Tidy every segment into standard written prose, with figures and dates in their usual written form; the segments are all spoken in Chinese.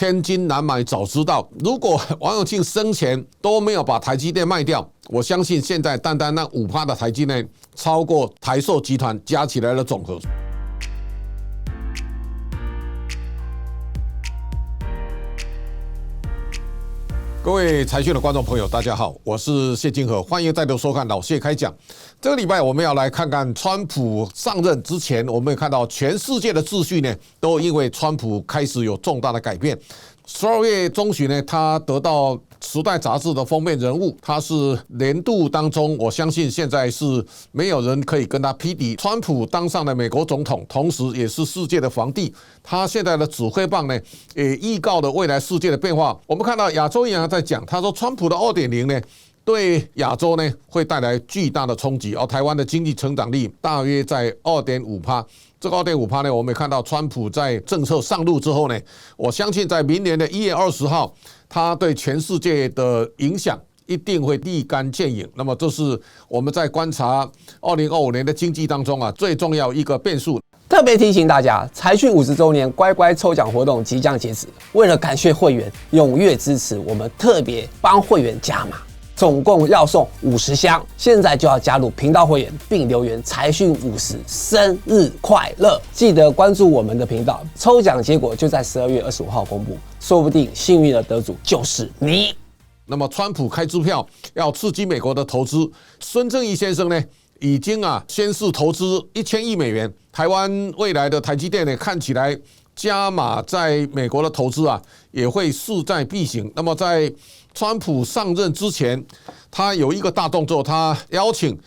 千金难买早知道。如果王永庆生前都没有把台积电卖掉，我相信现在单单那 5% 的台积电超过台塑集团加起来的总和。各位财讯的观众朋友，大家好，我是谢金河，欢迎再度收看老谢开讲。这个礼拜我们要来看看川普上任之前，我们也看到全世界的秩序呢，都因为川普开始有重大的改变。12月中旬呢，他得到《时代》杂志的封面人物，他是年度当中，我相信现在是没有人可以跟他匹敌。川普当上了美国总统，同时也是世界的皇帝。他现在的指挥棒呢，也预告了未来世界的变化。我们看到亚洲银行在讲，他说川普的 2.0 呢，对亚洲呢会带来巨大的冲击。台湾的经济成长率大约在 2.5%。这个 2.5% 呢，我们也看到川普在政策上路之后呢，我相信在明年的1月20号，他对全世界的影响一定会立竿见影。那么这是我们在观察2025年的经济当中最重要一个变数。特别提醒大家，财讯50周年乖乖抽奖活动即将截止，为了感谢会员踊跃支持，我们特别帮会员加码，总共要送50箱，现在就要加入频道会员，并留言财讯50生日快乐，记得关注我们的频道，抽奖结果就在12月25号公布，说不定幸运的得主就是你。那么川普开支票要刺激美国的投资，孙正义先生呢已经宣示投资1000亿美元，台湾未来的台积电呢看起来加码在美国的投资也会势在必行。那么在川普上任之前，他有一个大动作，他邀请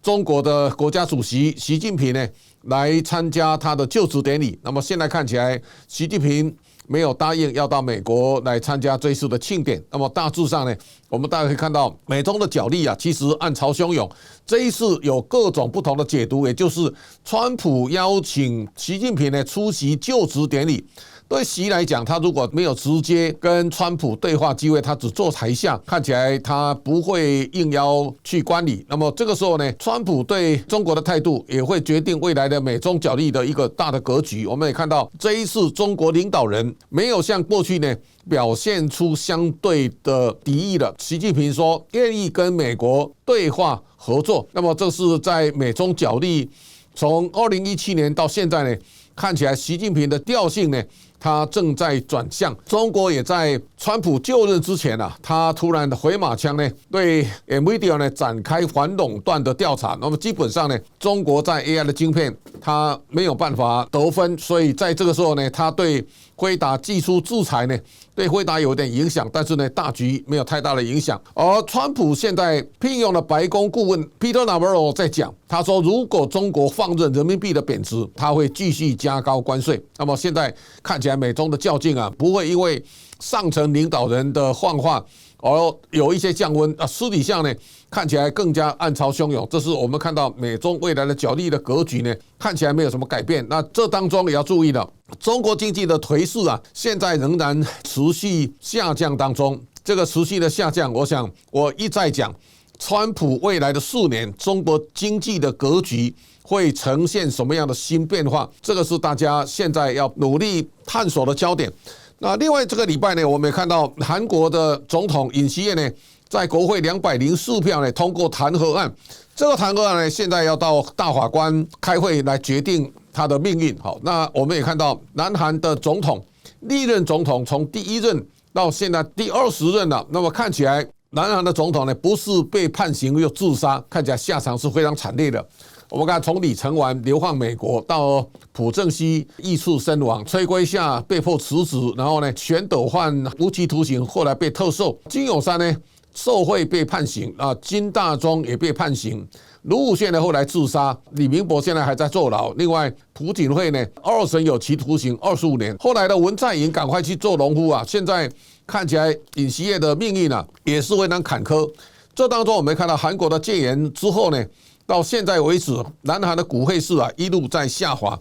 中国的国家主席习近平呢来参加他的就职典礼。那么现在看起来，习近平没有答应要到美国来参加这一次的庆典。那么大致上呢，我们大家可以看到美中的角力其实暗潮汹涌。这一次有各种不同的解读，也就是川普邀请习近平呢出席就职典礼。对习来讲，他如果没有直接跟川普对话机会，他只坐台下，看起来他不会应邀去观礼。那么这个时候呢，川普对中国的态度也会决定未来的美中角力的一个大的格局。我们也看到这一次中国领导人没有像过去呢表现出相对的敌意了。习近平说愿意跟美国对话合作。那么这是在美中角力从2017年到现在呢，看起来习近平的调性呢，他正在转向。中国也在川普就任之前他突然的回马枪呢，对 NVIDIA 呢展开反垄断的调查。那么基本上呢，中国在 AI 的晶片他没有办法得分，所以在这个时候呢，他对辉达祭出制裁呢，对辉达有点影响，但是呢，大局没有太大的影响。而川普现在聘用了白宫顾问 Peter Navarro 在讲，他说如果中国放任人民币的贬值，他会继续加高关税。那么现在看起来美中的较劲不会因为上层领导人的放话而有一些降温私底下呢看起来更加暗潮汹涌。这是我们看到美中未来的角力的格局呢，看起来没有什么改变。那这当中也要注意了，中国经济的颓势现在仍然持续下降当中。这个持续的下降，我想我一再讲，川普未来的4年，中国经济的格局会呈现什么样的新变化？这个是大家现在要努力探索的焦点。那另外这个礼拜呢，我们也看到韩国的总统尹锡悦呢，在国会204票呢通过弹劾案。这个弹劾案呢，现在要到大法官开会来决定他的命运。好，那我们也看到南韩的总统历任总统从第1任到现在第20任了。那么看起来南韩的总统呢，不是被判刑又自杀，看起来下场是非常惨烈的。我们看从李承晚流放美国，到朴正熙遇刺身亡，崔圭夏被迫辞职，然后呢全斗焕无期徒刑，后来被特赦，金永山呢受贿被判刑金大中也被判刑，卢武铉呢后来自杀，李明博现在还在坐牢。另外朴槿惠呢2审有期徒刑25年，后来的文在寅赶快去做农夫现在看起来尹锡悦的命运也是非常坎坷。这当中我们看到韩国的戒严之后呢，到现在为止，南韩的股汇市一路在下滑。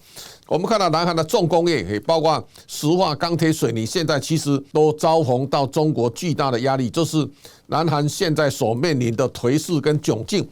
我们看到南韩的重工业，也包括石化、钢铁、水泥，现在其实都遭逢到中国巨大的压力，这是南韩现在所面临的颓势跟窘境。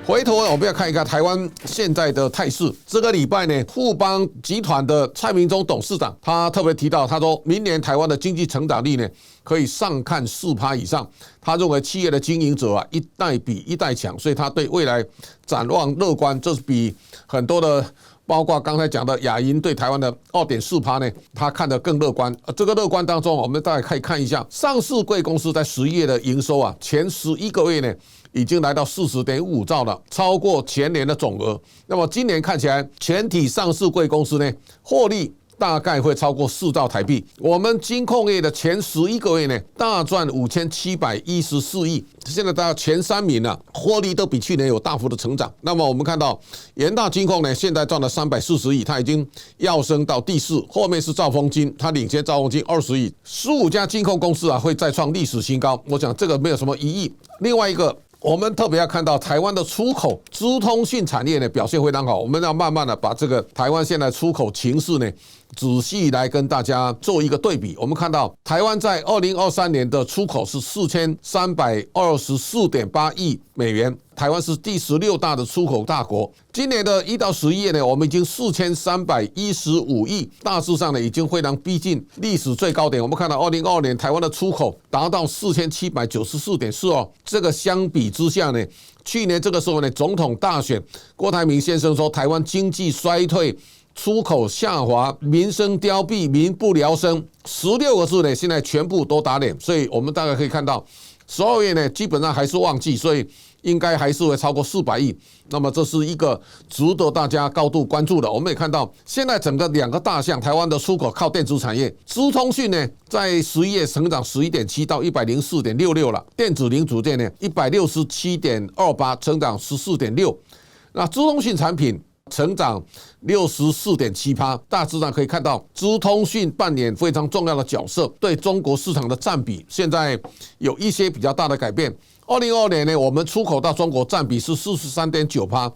回头我们要看一看台湾现在的态势。这个礼拜呢，富邦集团的蔡明忠董事长他特别提到，他说明年台湾的经济成长率呢可以上看4%以上。他认为企业的经营者啊一代比一代强，所以他对未来展望乐观。这是比很多的，包括刚才讲的亚银对台湾的2.4%呢，他看得更乐观。这个乐观当中，我们大概可以看一下上市贵公司在11月的营收啊，前11个月呢已经来到40.5兆了，超过前年的总额。那么今年看起来，全体上市贵公司呢获利大概会超过4兆台币。我们金控业的前11个月呢，大赚5714亿，现在大概前3名啊，获利都比去年有大幅的成长。那么我们看到元大金控呢，现在赚了340亿，它已经跃升到第4，后面是兆丰金，它领先兆丰金20亿。15家金控公司啊，会再创历史新高。我想这个没有什么疑义。另外一个，我们特别要看到台湾的出口资通讯产业呢表现非常好，我们要慢慢的把这个台湾现在出口情势呢仔细来跟大家做一个对比。我们看到台湾在2023年的出口是4324.8亿美元，台湾是第16大的出口大国。今年的1到11月呢，我们已经4315亿，大致上呢已经非常逼近历史最高点。我们看到2022年台湾的出口达到4794.42，这个相比之下呢，去年这个时候呢，总统大选，郭台铭先生说台湾经济衰退，出口下滑，民生凋敝，民不聊生，16个字呢，现在全部都打脸。所以我们大概可以看到，12月呢基本上还是旺季，所以应该还是会超过400亿。那么这是一个值得大家高度关注的。我们也看到，现在整个2个大项，台湾的出口靠电子产业，资通讯呢在11月成长11.7%到104.66了，电子零组件呢167.28，成长14.6%。那资通讯产品成长64.7%，大致上可以看到资通讯扮演非常重要的角色，对中国市场的占比现在有一些比较大的改变。2022年呢，我们出口到中国占比是43.9%，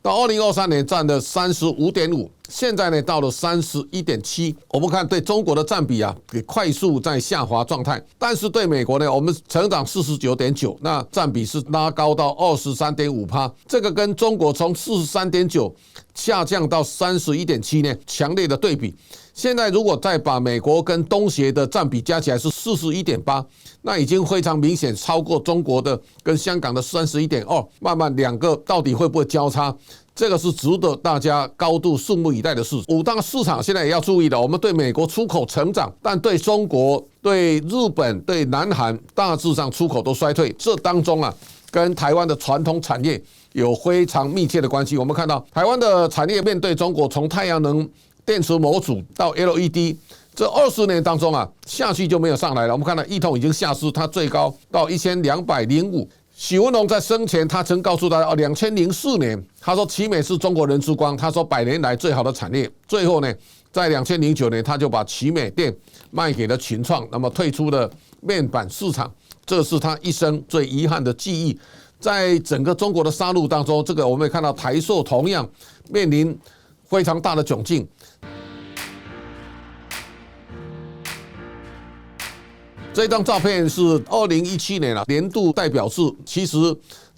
到2023年占了35.5%，现在呢到了31.7%。我们看对中国的占比啊，也快速在下滑状态，但是对美国呢，我们成长49.9%，那占比是拉高到23.5%，这个跟中国从43.9%下降到31.7%呢，强烈的对比。现在如果再把美国跟东协的占比加起来是41.8%，那已经非常明显超过中国的跟香港的31.2%，慢慢2个到底会不会交叉？这个是值得大家高度拭目以待的事。5大市场现在也要注意的，我们对美国出口成长，但对中国、对日本、对南韩大致上出口都衰退，这当中啊，跟台湾的传统产业有非常密切的关系。我们看到台湾的产业面对中国，从太阳能电池模组到 LED， 这20年当中啊，下去就没有上来了。我们看到一通已经下市，它最高到1205。许文龙在生前，他曾告诉大家，2004年，他说奇美是中国人之光，他说100年来最好的产业。最后呢，在2009年，他就把奇美电卖给了群创，那么退出了面板市场，这是他一生最遗憾的记忆。在整个中国的杀戮当中，这个我们也看到台塑同样面临非常大的窘境。这张照片是2017年年度代表字，其实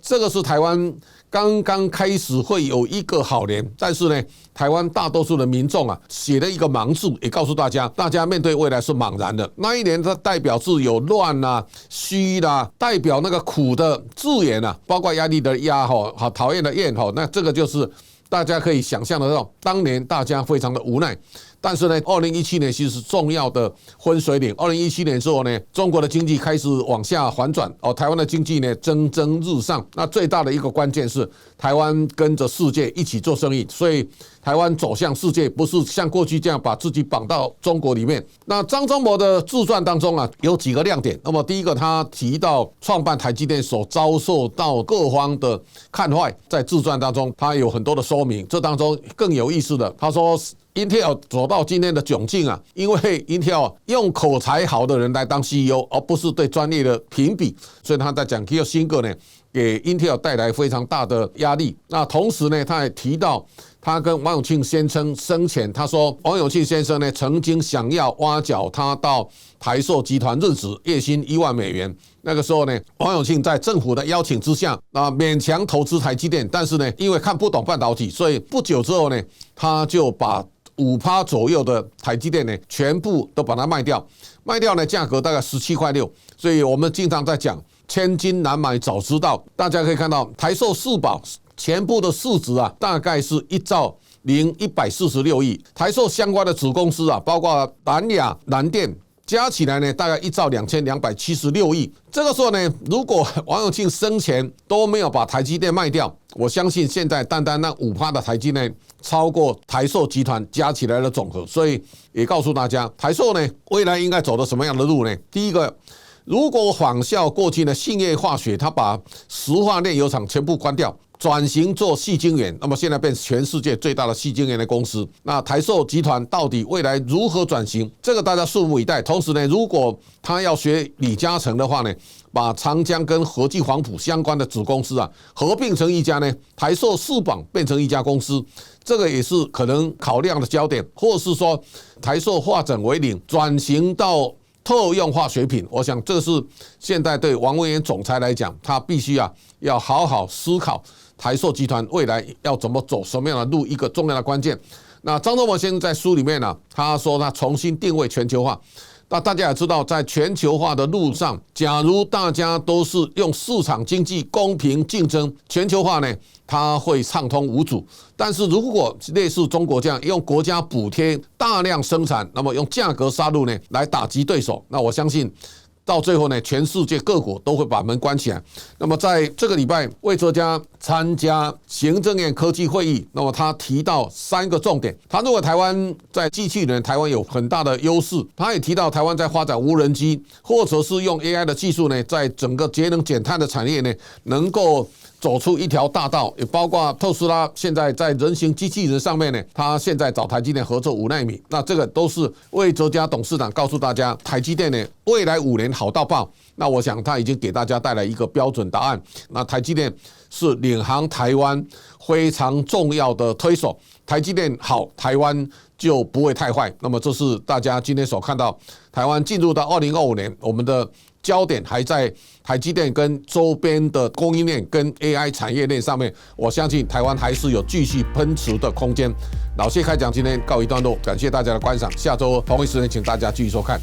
这个是台湾刚刚开始会有一个好年，但是呢，台湾大多数的民众啊写了一个盲字，也告诉大家，大家面对未来是茫然的。那一年的代表字有乱啦、虚啦，代表那个苦的字眼啊，包括压力的压好讨厌的厌那这个就是大家可以想象得到，当年大家非常的无奈。但是呢，2017年其实是重要的分水岭。2017年之后呢，中国的经济开始往下反转，台湾的经济呢蒸蒸日上。那最大的一个关键是台湾跟着世界一起做生意，所以台湾走向世界，不是像过去这样把自己绑到中国里面。那张忠谋的自传当中啊，有几个亮点。那么第一个，他提到创办台积电所遭受到各方的看坏，在自传当中他有很多的说明。这当中更有意思的，他说Intel 走到今天的窘境啊，因为 Intel 用口才好的人来当 CEO， 而不是对专业的评比，所以他在讲 Kiyo 辛格呢，给 Intel 带来非常大的压力。那同时呢，他也提到他跟王永庆先生生前，他说王永庆先生呢曾经想要挖角他到台塑集团任职，月薪1万美元。那个时候呢，王永庆在政府的邀请之下，勉强投资台积电，但是呢，因为看不懂半导体，所以不久之后呢，他就把5%左右的台积电呢，全部都把它卖掉，卖掉呢价格大概17.6块，所以我们经常在讲千金难买早知道。大家可以看到台塑四宝全部的市值啊，大概是1兆146亿，台塑相关的子公司啊，包括南亚、南电。加起来呢，大概1兆2276亿。这个时候呢，如果王永庆生前都没有把台积电卖掉，我相信现在单单那5%的台积电超过台塑集团加起来的总和。所以也告诉大家，台塑呢未来应该走的什么样的路呢？第一个，如果仿效过去的信业化学，它把石化炼油厂全部关掉，转型做矽晶圆，那么现在变成全世界最大的矽晶圆的公司。那台塑集团到底未来如何转型？这个大家拭目以待。同时呢，如果他要学李嘉诚的话呢，把长江跟和记黄埔相关的子公司啊合并成一家呢，台塑四宝变成一家公司，这个也是可能考量的焦点，或是说台塑化整为零，转型到特用化学品。我想这是现在对王文渊总裁来讲，他必须要好好思考台塑集团未来要怎么走什么样的路，一个重要的关键。那张忠谋先生在书里面呢，他说他重新定位全球化。那大家也知道，在全球化的路上，假如大家都是用市场经济公平竞争，全球化呢，它会畅通无阻。但是如果类似中国这样用国家补贴大量生产，那么用价格杀戮呢来打击对手，那我相信到最后呢，全世界各国都会把门关起来。那么在这个礼拜，魏哲家参加行政院科技会议，那么他提到3个重点。他认为台湾在机器人，台湾有很大的优势。他也提到台湾在发展无人机，或者是用 AI 的技术呢，在整个节能减碳的产业呢，能够走出一条大道，也包括特斯拉现在在人形机器人上面呢，他现在找台积电合作5奈米，那这个都是魏哲家董事长告诉大家，台积电呢未来5年好到爆。那我想他已经给大家带来一个标准答案。那台积电是领航台湾非常重要的推手，台积电好，台湾就不会太坏。那么这是大家今天所看到，台湾进入到2025年，我们的焦点还在台积电跟周边的供应链跟 AI 产业链上面，我相信台湾还是有继续奔驰的空间。老谢开讲今天告一段落，感谢大家的观赏，下周同一时间请大家继续收看。